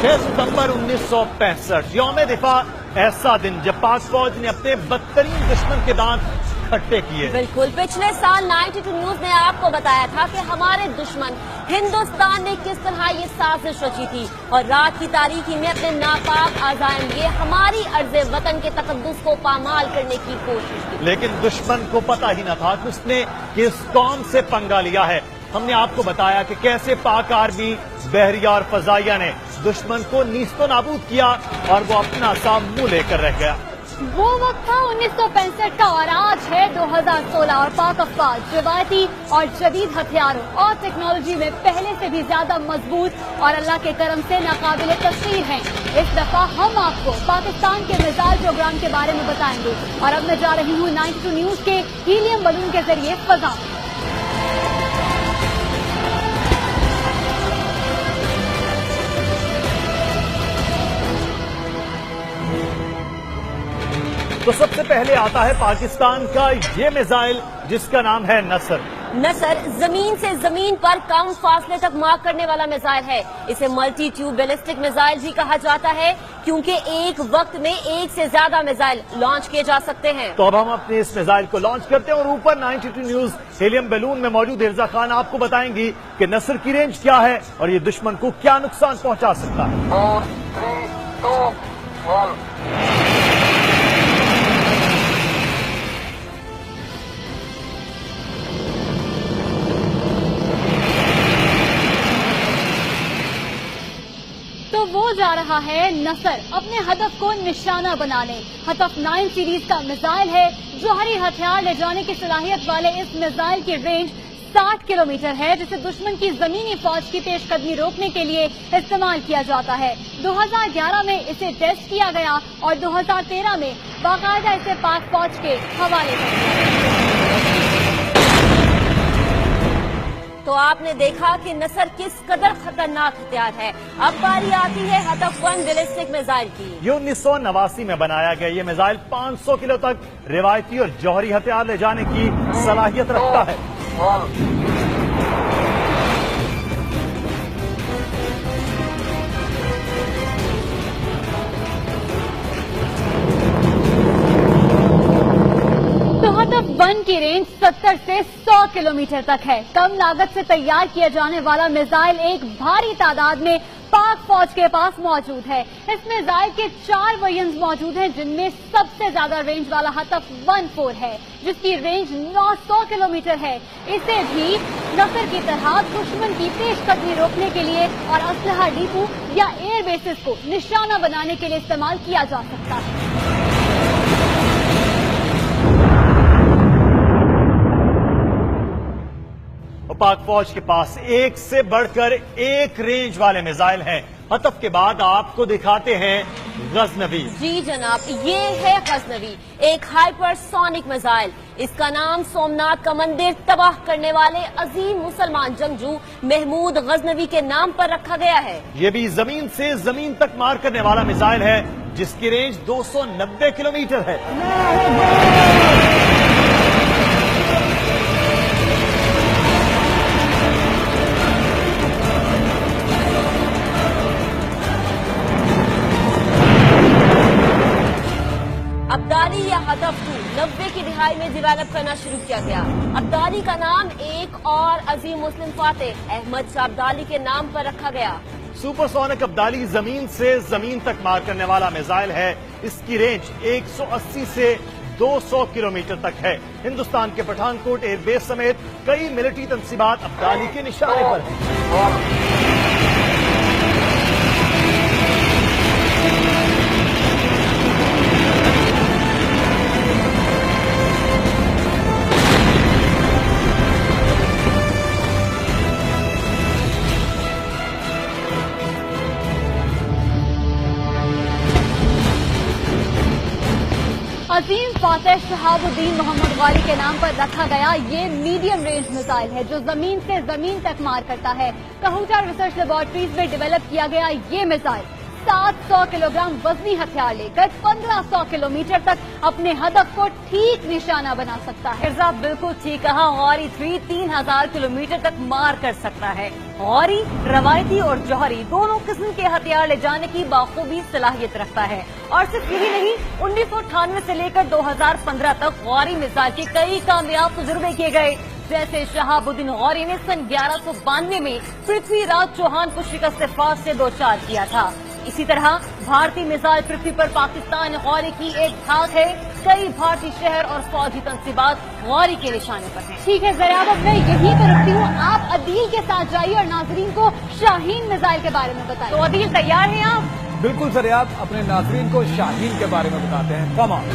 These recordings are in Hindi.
6 सितंबर 1965 यौम दिफा, ऐसा दिन जब पाक फौज ने अपने बदतरीन दुश्मन के दांत खट्टे किए। बिल्कुल, पिछले साल 92 न्यूज ने आपको बताया था कि हमारे दुश्मन हिंदुस्तान ने किस तरह ये साजिश रची थी और रात की तारीकी में अपने नापाक अज़ाइम लिए हमारी अर्ज़े वतन के तकद्दुस को पामाल करने की कोशिश की। लेकिन दुश्मन को पता ही न था कि उसने किस कौम से पंगा लिया है। हमने आपको बताया कि कैसे पाक आर्मी, बहरिया और फजाइया ने दुश्मन को नीस्तो नाबूद किया और वो अपना सा मुंह लेकर रह गया। वो वक्त था 1965 का और आज है 2016 और पाक अफवाज रिवायती और जदीद हथियारों और टेक्नोलॉजी में पहले से भी ज्यादा मजबूत और अल्लाह के करम से नाकाबिले तस्वीर हैं। इस दफा हम आपको पाकिस्तान के मिसाइल प्रोग्राम के बारे में बताएंगे और अब मैं जा रही हूँ 92 न्यूज के हीलियम बलून के जरिए फजा। तो सबसे पहले आता है पाकिस्तान का ये मिसाइल जिसका नाम है नसर। नसर जमीन से जमीन पर कम फासले तक मार करने वाला मिसाइल है। इसे मल्टी ट्यूब बैलिस्टिक मिसाइल भी कहा जाता है क्योंकि एक वक्त में एक से ज्यादा मिसाइल लॉन्च किए जा सकते हैं। तो अब हम अपने इस मिसाइल को लॉन्च करते हैं और ऊपर 92 न्यूज हीलियम बैलून में मौजूद इर्जा खान आपको बताएंगी कि नसर की रेंज क्या है और ये दुश्मन को क्या नुकसान पहुंचा सकता है। 4, 3, 2, 1। तो वो जा रहा है नसर अपने हदफ को निशाना बनाने। हदफ 9 सीरीज का मिसाइल है। जौहरी हथियार ले जाने की सलाहियत वाले इस मिसाइल की रेंज 60 किलोमीटर है जिसे दुश्मन की जमीनी फौज की पेशकदमी रोकने के लिए इस्तेमाल किया जाता है। 2011 में इसे टेस्ट किया गया और 2013 में बाकायदा इसे पाक फौज के हवाले कर दिया। तो आपने देखा कि नसर किस कदर खतरनाक हथियार है। अब बारी आती है हदफ 1 बैलिस्टिक मिसाइल की। ये 1989 में बनाया गया ये मिसाइल 500 किलो तक रिवायती और जौहरी हथियार ले जाने की सलाहियत रखता है। तो हदफ 1 की रेंज 70 से 100 किलोमीटर तक है। कम लागत से तैयार किया जाने वाला मिसाइल एक भारी तादाद में पाक फौज के पास मौजूद है। इस मिसाइल के 4 वेरिएंट्स मौजूद हैं जिनमें सबसे ज्यादा रेंज वाला हदफ 1-4 है जिसकी रेंज 900 किलोमीटर है। इसे भी नसर की तरह दुश्मन की पेशकदमी रोकने के लिए और असलहा डिपो या एयर बेसिस को निशाना बनाने के लिए इस्तेमाल किया जा सकता है। पाक फौज के पास एक से बढ़कर एक रेंज वाले मिसाइल हैं। हदफ के बाद आपको दिखाते हैं गजनवी। जी जनाब, ये है गजनवी, एक हाइपरसोनिक मिसाइल। इसका नाम सोमनाथ का मंदिर तबाह करने वाले अजीम मुसलमान जंगजू महमूद गजनवी के नाम पर रखा गया है। ये भी जमीन से जमीन तक मार करने वाला मिसाइल है जिसकी रेंज 290 किलोमीटर है। अब्दाली या हदफ 2 90 की दिहाई में डेवलप करना शुरू किया गया। अब्दाली का नाम एक और अजीम मुस्लिम फातेह अहमद शाह अब्दाली के नाम पर रखा गया। सुपरसोनिक अब्दाली जमीन से जमीन तक मार करने वाला मिसाइल है। इसकी रेंज 180 से 200 किलोमीटर तक है। हिंदुस्तान के पठानकोट एयरबेस समेत कई मिलिट्री तंसीबात अब्दाली के निशाने पर हैं। अजीम फातेह शहाबुद्दीन मोहम्मद गाली के नाम पर रखा गया ये मीडियम रेंज मिसाइल है जो जमीन से जमीन तक मार करता है। कहूटा रिसर्च लेबोरेटरीज में डेवलप किया गया ये मिसाइल 700 किलोग्राम वजनी हथियार लेकर 1500 किलोमीटर तक अपने हदफ को ठीक निशाना बना सकता है। मिर्जा बिल्कुल ठीक कहा, गौरी 3 3000 किलोमीटर तक मार कर सकता है। गौरी रवायती और जौहरी दोनों किस्म के हथियार ले जाने की बाखूबी सलाहियत रखता है। और सिर्फ यही नहीं, 1998 से लेकर 2015 तक गौरी मिसाइल के कई कामयाब तजुर्बे किए गए। जैसे शहाबुद्दीन गौरी ने सन 1192 में पृथ्वीराज चौहान को शिकस्त फास से दो चार किया था। इसी तरह भारतीय मिसाइल पृथ्वी पर पाकिस्तान गौरी की एक धाक है। कई भारतीय शहर और फौजी तंसीबात गौरी के निशाने पर हैं। ठीक है ज़रा, अब मैं यहीं पर रुकती हूँ। आप अदील के साथ जाइए और नाजरीन को शाहीन मिसाइल के बारे में बताइए। तो अदील तैयार हैं आप? बिल्कुल ज़रियाब, अपने नाजरीन को शाहीन के बारे में बताते हैं। Come on.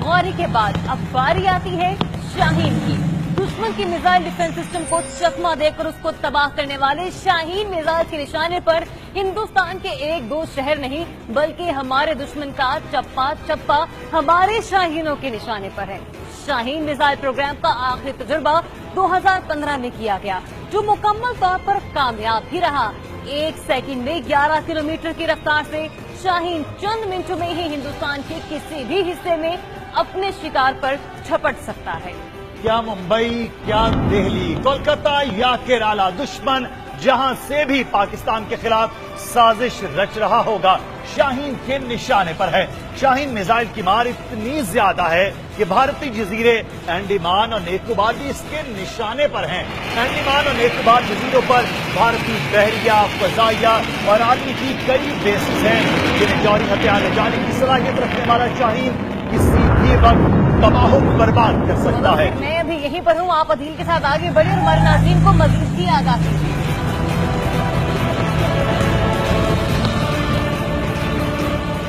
गौरी के बाद अब बारी आती है शाहीन की। दुश्मन की मिसाइल डिफेंस सिस्टम को चकमा देकर उसको तबाह करने वाले शाहीन मिसाइल के निशाने पर हिंदुस्तान के एक दो शहर नहीं, बल्कि हमारे दुश्मन का चप्पा चप्पा हमारे शाहीनों के निशाने पर है। शाहीन मिसाइल प्रोग्राम का आखिरी तजुर्बा 2015 में किया गया, जो मुकम्मल तौर पर कामयाब भी रहा। 1 सेकंड में 11 किलोमीटर की रफ्तार से शाहीन चंद मिनटों में ही हिंदुस्तान के किसी भी हिस्से में अपने शिकार पर झपट सकता है। क्या मुंबई, क्या दिल्ली, कोलकाता या केरला, दुश्मन जहां से भी पाकिस्तान के खिलाफ साजिश रच रहा होगा, शाहीन के निशाने पर है। शाहीन मिसाइल की मार इतनी ज्यादा है कि भारतीय जजीरे अंडमान और निकोबार भी इसके निशाने पर हैं। अंडमान और निकोबार जजीरों पर भारतीय बहरिया, फजाइया और आर्मी की कई बेसेस हैं, जिन्हें जौहरी हथियार ले जाने की सलाहियत रखने वाला शाहीन किसी भी वक्त तबाह बर्बाद कर सकता है। मैं अभी यहीं पर हूँ, आप अदील के साथ आगे बढ़े और हमारे नाज़रीन को मज़ीद भी आगाह कीजिए।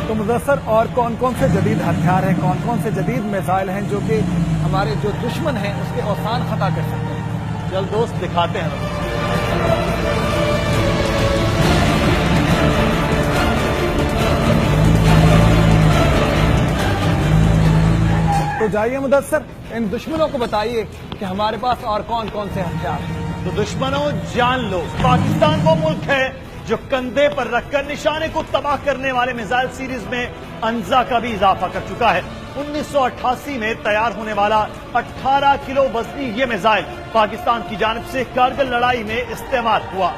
तो मुदस्सर, और कौन कौन से जदीद हथियार हैं, कौन कौन से जदीद मिसाइल हैं जो कि हमारे जो दुश्मन हैं उसके औसान खता कर सकते हैं? चल दोस्त, दिखाते हैं। तो जाइए मुदस्सर, इन दुश्मनों को बताइए कि हमारे पास और कौन कौन से हथियार हैं। तो दुश्मनों, जान लो, पाकिस्तान वो मुल्क है जो कंधे पर रखकर निशाने को तबाह करने वाले मिसाइल सीरीज में अंजा का भी इजाफा कर चुका है। 1988 में तैयार होने वाला 18 किलो वजनी ये मिसाइल पाकिस्तान की जानिब से कारगिल लड़ाई में इस्तेमाल हुआ।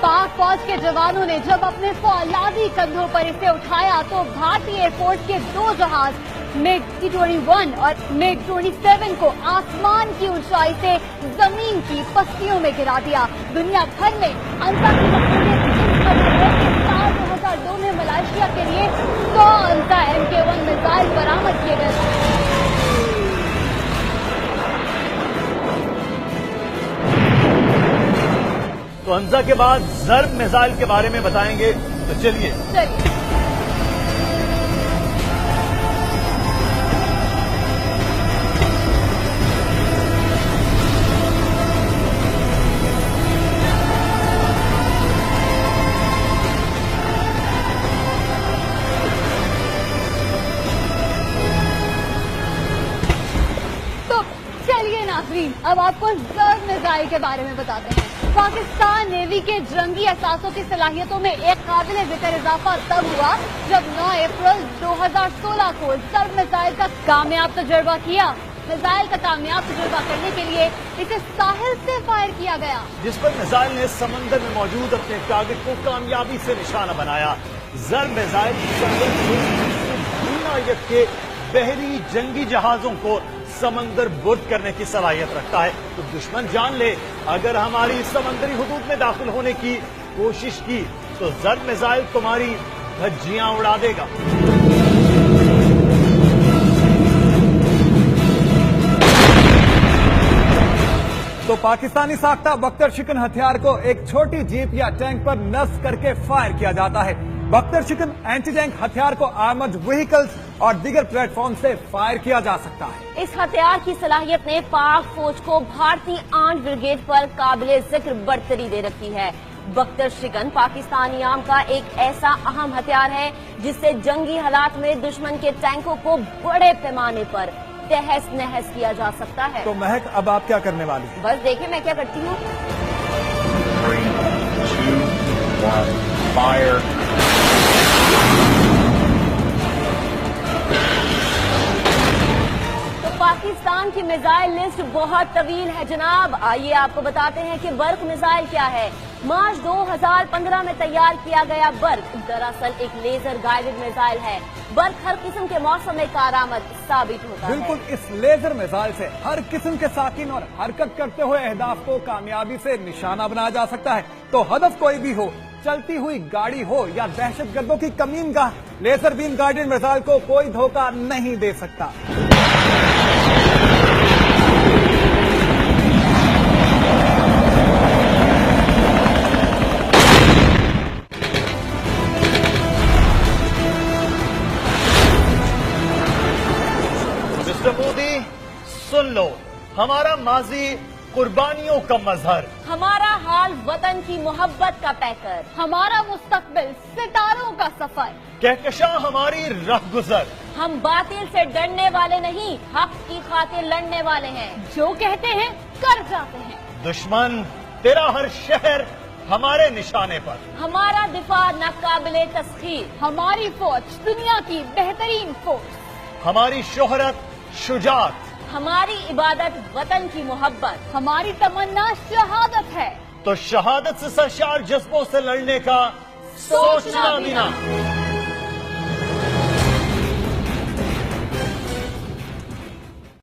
पाक फौज के जवानों ने जब अपने फौलादी कंधों पर इसे उठाया तो भारतीय एयरफोर्स के 2 जहाज मिग T-21 और मिग 27 को आसमान की ऊंचाई से जमीन की पस्तियों में गिरा दिया। दुनिया भर में अंसा की तस्वीरें इस खबर है कि साल 2002 में मलेशिया के लिए 100 अंसा MK1 मिसाइल बरामद किए गए थे। तो अंजा के बाद ज़र्ब मिसाइल के बारे में बताएंगे, तो चलिए। अब आपको ज़र्ब मिसाइल के बारे में बताते हैं। पाकिस्तान नेवी के जंगी असासों की सलाहियतों में एक काबिल जिक्र इजाफा तब हुआ जब 9 अप्रैल 2016 को ज़र्ब मिसाइल का कामयाब तजुर्बा किया। मिसाइल का कामयाब तजुर्बा करने के लिए इसे साहिल से फायर किया गया, जिस पर मिसाइल ने समंदर में मौजूद अपने टारगेट को कामयाबी से निशाना बनाया। ज़र्ब मिसाइल दुनिया के बहरी जंगी जहाजों को समंदर बुर्द करने की सलाहियत रखता है। तो दुश्मन जान ले, अगर हमारी समंदरी हुदूद में दाखिल होने की कोशिश की तो ज़र्ब मिसाइल तुम्हारी धज्जियां उड़ा देगा। तो पाकिस्तानी साख्ता बख्तर शिकन हथियार को एक छोटी जीप या टैंक पर नस्ब करके फायर किया जाता है। बख्तर शिकन एंटी टैंक हथियार को आर्मर्ड व्हीकल्स और दीगर प्लेटफॉर्म से फायर किया जा सकता है। इस हथियार की सलाहियत ने पाक फौज को भारतीय आर्म्ड ब्रिगेड पर काबिले जिक्र बढ़तरी दे रखी है। बख्तर शिकन पाकिस्तानी आर्म का एक ऐसा अहम हथियार है जिससे जंगी हालात में दुश्मन के टैंकों को बड़े पैमाने पर तहस नहस किया जा सकता है। तो महक, अब आप क्या करने वाली हैं? बस देखिए मैं क्या करती हूँ। 3, 2, 1, fire. पाकिस्तान की मिसाइल लिस्ट बहुत तवील है जनाब। आइए आपको बताते हैं कि बर्क मिसाइल क्या है। मार्च 2015 में तैयार किया गया बर्क दरअसल एक लेजर गाइडेड मिसाइल है। बर्क हर किस्म के मौसम में कारआमद साबित होता है। बिल्कुल, इस लेजर मिसाइल से हर किस्म के साकिन और हरकत करते हुए अहदाफ को कामयाबी से निशाना बनाया जा सकता है। तो हदफ कोई भी हो, चलती हुई गाड़ी हो या दहशतगर्दों की कमीनगाह, लेजर बीम गाइडेड मिसाइल को कोई धोखा नहीं दे सकता। मिस्टर मोदी, सुन लो, हमारा माजी कुर्बानियों का मजहर, हमारा हाल वतन की मोहब्बत का पैकर, हमारा मुस्तकबिल सितारों का सफर, कहकशां हमारी राह गुजर। हम बातिल से डरने वाले नहीं, हक की खातिर लड़ने वाले हैं। जो कहते हैं कर जाते हैं। दुश्मन तेरा हर शहर हमारे निशाने पर, हमारा दिफा नाकाबिले तस्खीर, हमारी फौज दुनिया की बेहतरीन फौज, हमारी शोहरत शुजात, हमारी इबादत वतन की मोहब्बत, हमारी तमन्ना शहादत है। तो शहादत से सरशार जज्बों से लड़ने का सोचना भी ना।